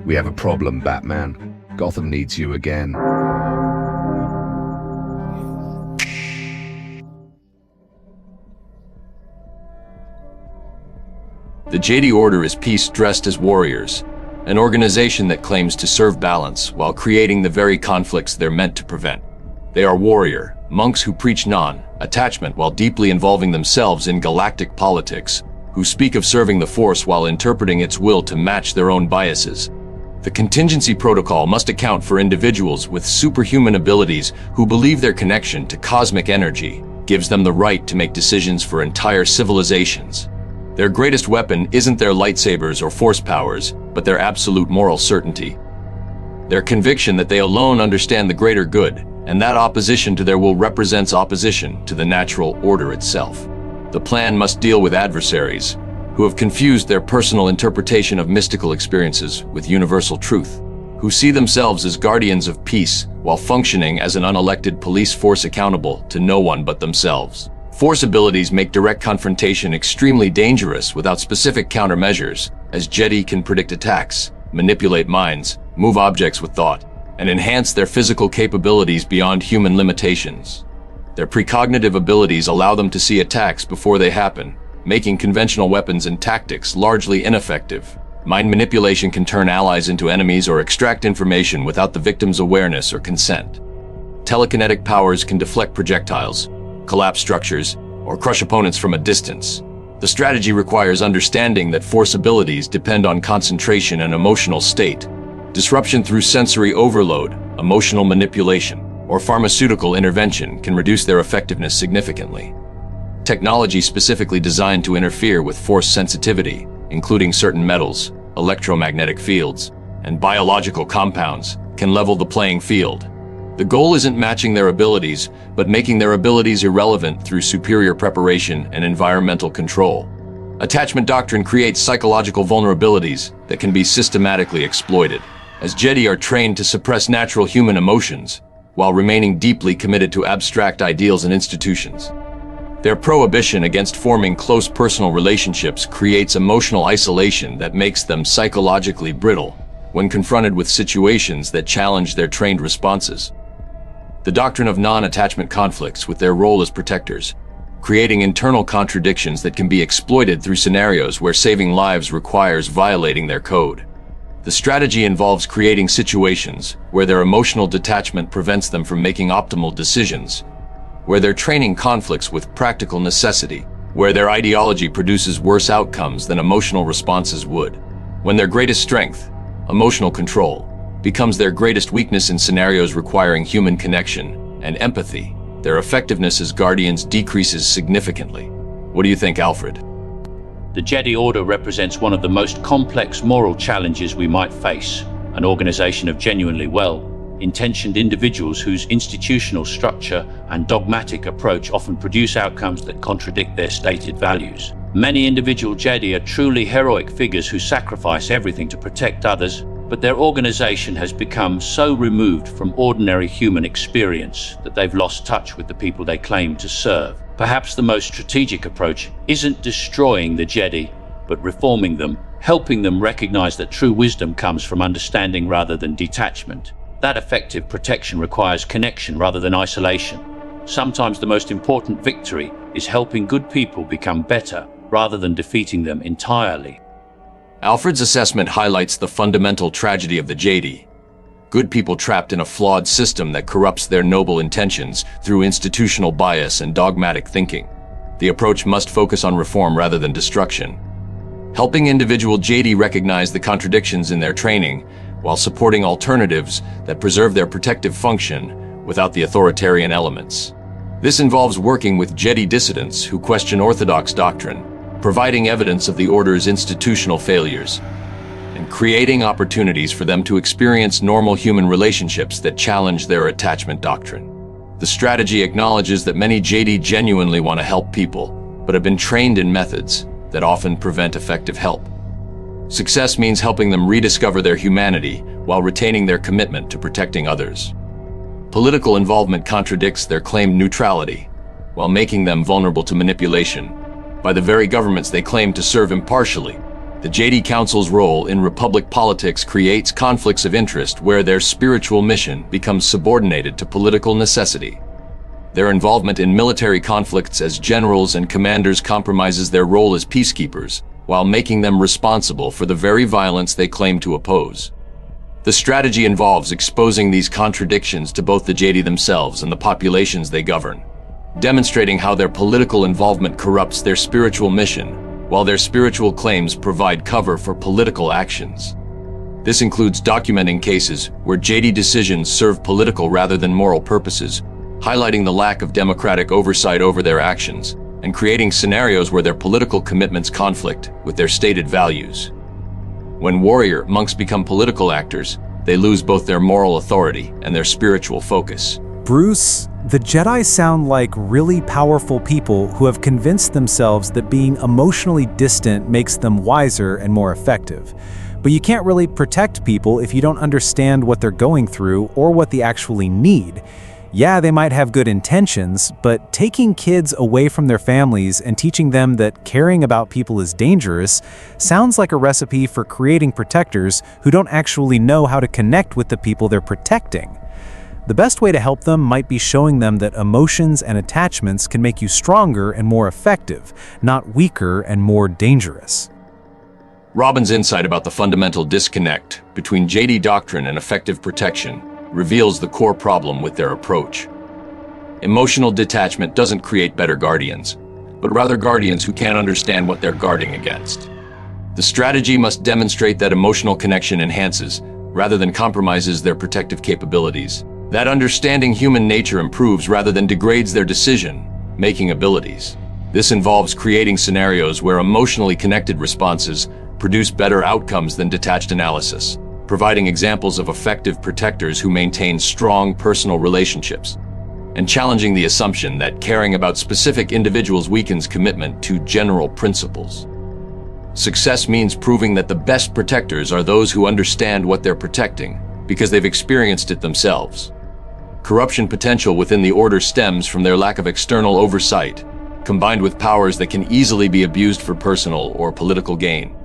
We have a problem, Batman. Gotham needs you again. The Jedi Order is peace dressed as warriors, an organization that claims to serve balance while creating the very conflicts they're meant to prevent. They are warrior, monks who preach non-attachment while deeply involving themselves in galactic politics, who speak of serving the Force while interpreting its will to match their own biases. The contingency protocol must account for individuals with superhuman abilities who believe their connection to cosmic energy gives them the right to make decisions for entire civilizations. Their greatest weapon isn't their lightsabers or force powers, but their absolute moral certainty. Their conviction that they alone understand the greater good, and that opposition to their will represents opposition to the natural order itself. The plan must deal with adversaries who have confused their personal interpretation of mystical experiences with universal truth, who see themselves as guardians of peace while functioning as an unelected police force accountable to no one but themselves. Force abilities make direct confrontation extremely dangerous without specific countermeasures, as Jedi can predict attacks, manipulate minds, move objects with thought, and enhance their physical capabilities beyond human limitations. Their precognitive abilities allow them to see attacks before they happen, making conventional weapons and tactics largely ineffective. Mind manipulation can turn allies into enemies or extract information without the victim's awareness or consent. Telekinetic powers can deflect projectiles, collapse structures, or crush opponents from a distance. The strategy requires understanding that force abilities depend on concentration and emotional state. Disruption through sensory overload, emotional manipulation, or pharmaceutical intervention can reduce their effectiveness significantly. Technology specifically designed to interfere with force sensitivity, including certain metals, electromagnetic fields, and biological compounds, can level the playing field. The goal isn't matching their abilities, but making their abilities irrelevant through superior preparation and environmental control. Attachment doctrine creates psychological vulnerabilities that can be systematically exploited, as Jedi are trained to suppress natural human emotions, while remaining deeply committed to abstract ideals and institutions. Their prohibition against forming close personal relationships creates emotional isolation that makes them psychologically brittle when confronted with situations that challenge their trained responses. The doctrine of non-attachment conflicts with their role as protectors, creating internal contradictions that can be exploited through scenarios where saving lives requires violating their code. The strategy involves creating situations where their emotional detachment prevents them from making optimal decisions, where their training conflicts with practical necessity, where their ideology produces worse outcomes than emotional responses would, when their greatest strength, emotional control, becomes their greatest weakness in scenarios requiring human connection and empathy, their effectiveness as guardians decreases significantly. What do you think, Alfred? The Jedi Order represents one of the most complex moral challenges we might face, an organization of genuinely well-intentioned individuals whose institutional structure and dogmatic approach often produce outcomes that contradict their stated values. Many individual Jedi are truly heroic figures who sacrifice everything to protect others, but their organization has become so removed from ordinary human experience that they've lost touch with the people they claim to serve. Perhaps the most strategic approach isn't destroying the Jedi, but reforming them, helping them recognize that true wisdom comes from understanding rather than detachment. That effective protection requires connection rather than isolation. Sometimes the most important victory is helping good people become better rather than defeating them entirely. Alfred's assessment highlights the fundamental tragedy of the Jedi. Good people trapped in a flawed system that corrupts their noble intentions through institutional bias and dogmatic thinking. The approach must focus on reform rather than destruction, helping individual Jedi recognize the contradictions in their training while supporting alternatives that preserve their protective function without the authoritarian elements. This involves working with Jedi dissidents who question orthodox doctrine, providing evidence of the Order's institutional failures, and creating opportunities for them to experience normal human relationships that challenge their attachment doctrine. The strategy acknowledges that many Jedi genuinely want to help people, but have been trained in methods that often prevent effective help. Success means helping them rediscover their humanity while retaining their commitment to protecting others. Political involvement contradicts their claimed neutrality, while making them vulnerable to manipulation by the very governments they claim to serve impartially. The Jedi Council's role in Republic politics creates conflicts of interest where their spiritual mission becomes subordinated to political necessity. Their involvement in military conflicts as generals and commanders compromises their role as peacekeepers, while making them responsible for the very violence they claim to oppose. The strategy involves exposing these contradictions to both the Jedi themselves and the populations they govern, demonstrating how their political involvement corrupts their spiritual mission, while their spiritual claims provide cover for political actions. This includes documenting cases where Jedi decisions serve political rather than moral purposes, highlighting the lack of democratic oversight over their actions, and creating scenarios where their political commitments conflict with their stated values. When warrior monks become political actors, they lose both their moral authority and their spiritual focus. Bruce, the Jedi sound like really powerful people who have convinced themselves that being emotionally distant makes them wiser and more effective. But you can't really protect people if you don't understand what they're going through or what they actually need. Yeah, they might have good intentions, but taking kids away from their families and teaching them that caring about people is dangerous sounds like a recipe for creating protectors who don't actually know how to connect with the people they're protecting. The best way to help them might be showing them that emotions and attachments can make you stronger and more effective, not weaker and more dangerous. Robin's insight about the fundamental disconnect between Jedi doctrine and effective protection reveals the core problem with their approach. Emotional detachment doesn't create better guardians, but rather guardians who can't understand what they're guarding against. The strategy must demonstrate that emotional connection enhances, rather than compromises, their protective capabilities. That understanding human nature improves rather than degrades their decision-making abilities. This involves creating scenarios where emotionally connected responses produce better outcomes than detached analysis, providing examples of effective protectors who maintain strong personal relationships, and challenging the assumption that caring about specific individuals weakens commitment to general principles. Success means proving that the best protectors are those who understand what they're protecting because they've experienced it themselves. Corruption potential within the Order stems from their lack of external oversight, combined with powers that can easily be abused for personal or political gain.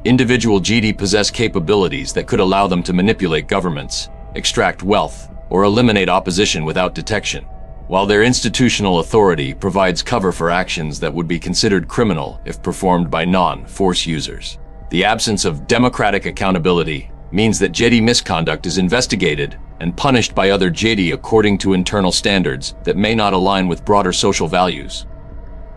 Individual Jedi possess capabilities that could allow them to manipulate governments, extract wealth, or eliminate opposition without detection, while their institutional authority provides cover for actions that would be considered criminal if performed by non-Force users. The absence of democratic accountability means that Jedi misconduct is investigated and punished by other Jedi according to internal standards that may not align with broader social values.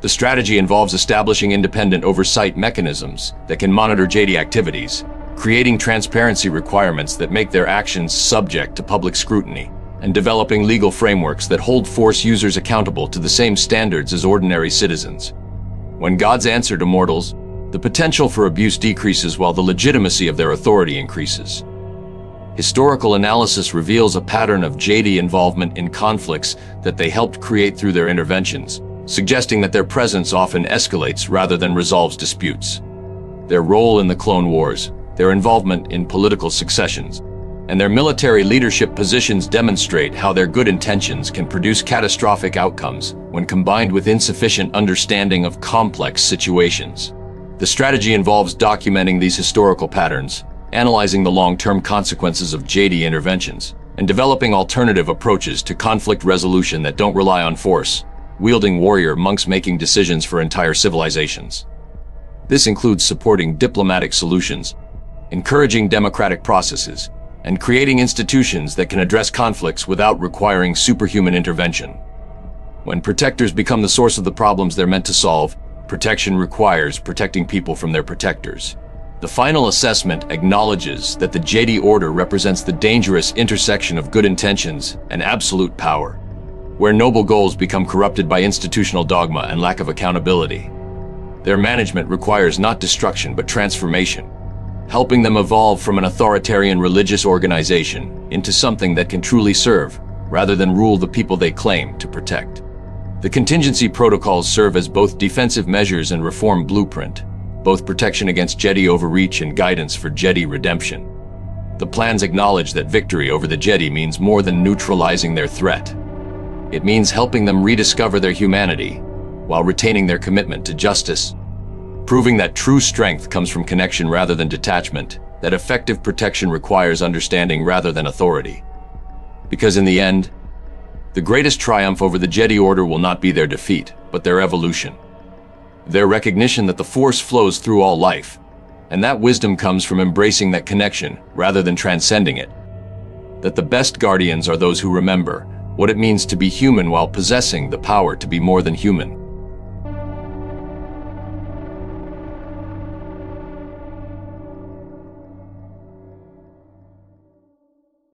The strategy involves establishing independent oversight mechanisms that can monitor Jedi activities, creating transparency requirements that make their actions subject to public scrutiny, and developing legal frameworks that hold Force users accountable to the same standards as ordinary citizens. When gods answer to mortals, the potential for abuse decreases while the legitimacy of their authority increases. Historical analysis reveals a pattern of Jedi involvement in conflicts that they helped create through their interventions, suggesting that their presence often escalates rather than resolves disputes. Their role in the Clone Wars, their involvement in political successions, and their military leadership positions demonstrate how their good intentions can produce catastrophic outcomes when combined with insufficient understanding of complex situations. The strategy involves documenting these historical patterns, analyzing the long-term consequences of Jedi interventions, and developing alternative approaches to conflict resolution that don't rely on force, wielding warrior monks making decisions for entire civilizations. This includes supporting diplomatic solutions, encouraging democratic processes, and creating institutions that can address conflicts without requiring superhuman intervention. When protectors become the source of the problems they're meant to solve, protection requires protecting people from their protectors. The final assessment acknowledges that the Jedi Order represents the dangerous intersection of good intentions and absolute power, where noble goals become corrupted by institutional dogma and lack of accountability. Their management requires not destruction but transformation, helping them evolve from an authoritarian religious organization into something that can truly serve, rather than rule the people they claim to protect. The contingency protocols serve as both defensive measures and reform blueprint, both protection against Jedi overreach and guidance for Jedi redemption. The plans acknowledge that victory over the Jedi means more than neutralizing their threat. It means helping them rediscover their humanity while retaining their commitment to justice, proving that true strength comes from connection rather than detachment, that effective protection requires understanding rather than authority. Because in the end, the greatest triumph over the Jedi Order will not be their defeat, but their evolution. Their recognition that the Force flows through all life, and that wisdom comes from embracing that connection rather than transcending it. That the best guardians are those who remember what it means to be human while possessing the power to be more than human.